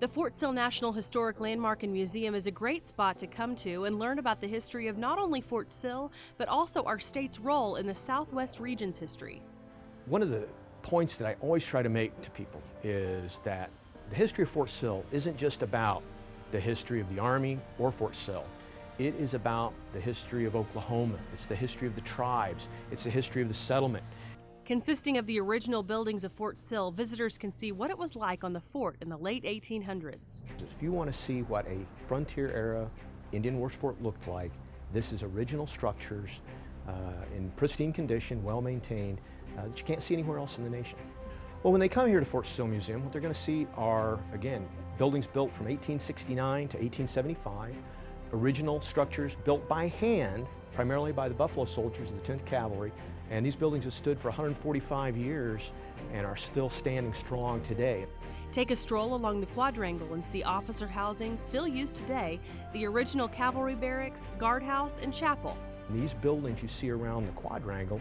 The Fort Sill National Historic Landmark and Museum is a great spot to come to and learn about the history of not only Fort Sill, but also our state's role in the Southwest region's history. One of the points that I always try to make to people is that the history of Fort Sill isn't just about the history of the Army or Fort Sill. It is about the history of Oklahoma. It's the history of the tribes. It's the history of the settlement. Consisting of the original buildings of Fort Sill, visitors can see what it was like on the fort in the late 1800s. If you want to see what a frontier-era Indian Wars fort looked like, this is original structures in pristine condition, well-maintained, that you can't see anywhere else in the nation. Well, when they come here to Fort Sill Museum, what they're going to see are, again, buildings built from 1869 to 1875, original structures built by hand, primarily by the Buffalo soldiers of the 10th Cavalry, and these buildings have stood for 145 years and are still standing strong today. Take a stroll along the quadrangle and see officer housing still used today, the original Cavalry Barracks, Guardhouse, and Chapel. And these buildings you see around the quadrangle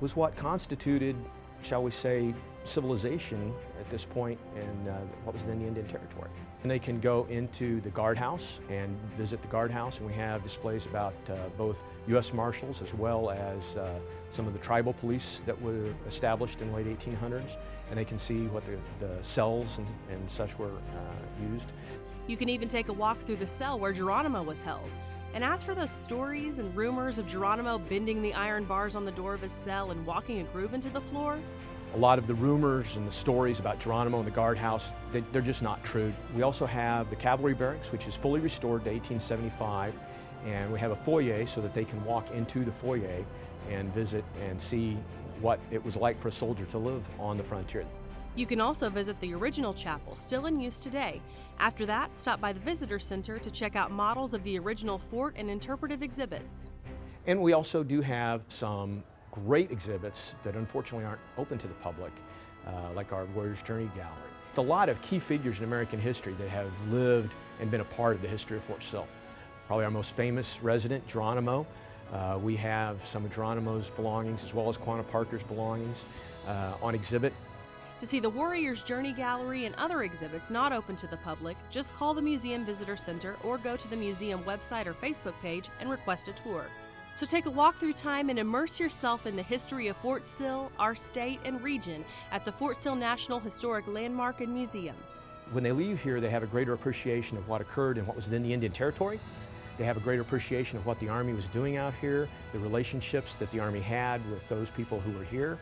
was what constituted, shall we say, civilization at this point in what was then the Indian Territory. And they can go into the guardhouse and visit the guardhouse, and we have displays about both U.S. Marshals as well as some of the tribal police that were established in the late 1800s, and they can see what the cells and such were used. You can even take a walk through the cell where Geronimo was held. And as for those stories and rumors of Geronimo bending the iron bars on the door of his cell and walking a groove into the floor, a lot of the rumors and the stories about Geronimo and the guardhouse, they're just not true. We also have the Cavalry Barracks, which is fully restored to 1875, and we have a foyer so that they can walk into the foyer and visit and see what it was like for a soldier to live on the frontier. You can also visit the original chapel, still in use today. After that, stop by the visitor center to check out models of the original fort and interpretive exhibits. And we also do have some great exhibits that unfortunately aren't open to the public, like our Warrior's Journey Gallery. A lot of key figures in American history that have lived and been a part of the history of Fort Sill. Probably our most famous resident, Geronimo. We have some of Geronimo's belongings as well as Quanah Parker's belongings on exhibit. To see the Warrior's Journey Gallery and other exhibits not open to the public, just call the Museum Visitor Center or go to the museum website or Facebook page and request a tour. So take a walk through time and immerse yourself in the history of Fort Sill, our state and region at the Fort Sill National Historic Landmark and Museum. When they leave here, they have a greater appreciation of what occurred in what was then the Indian Territory. They have a greater appreciation of what the Army was doing out here, the relationships that the Army had with those people who were here.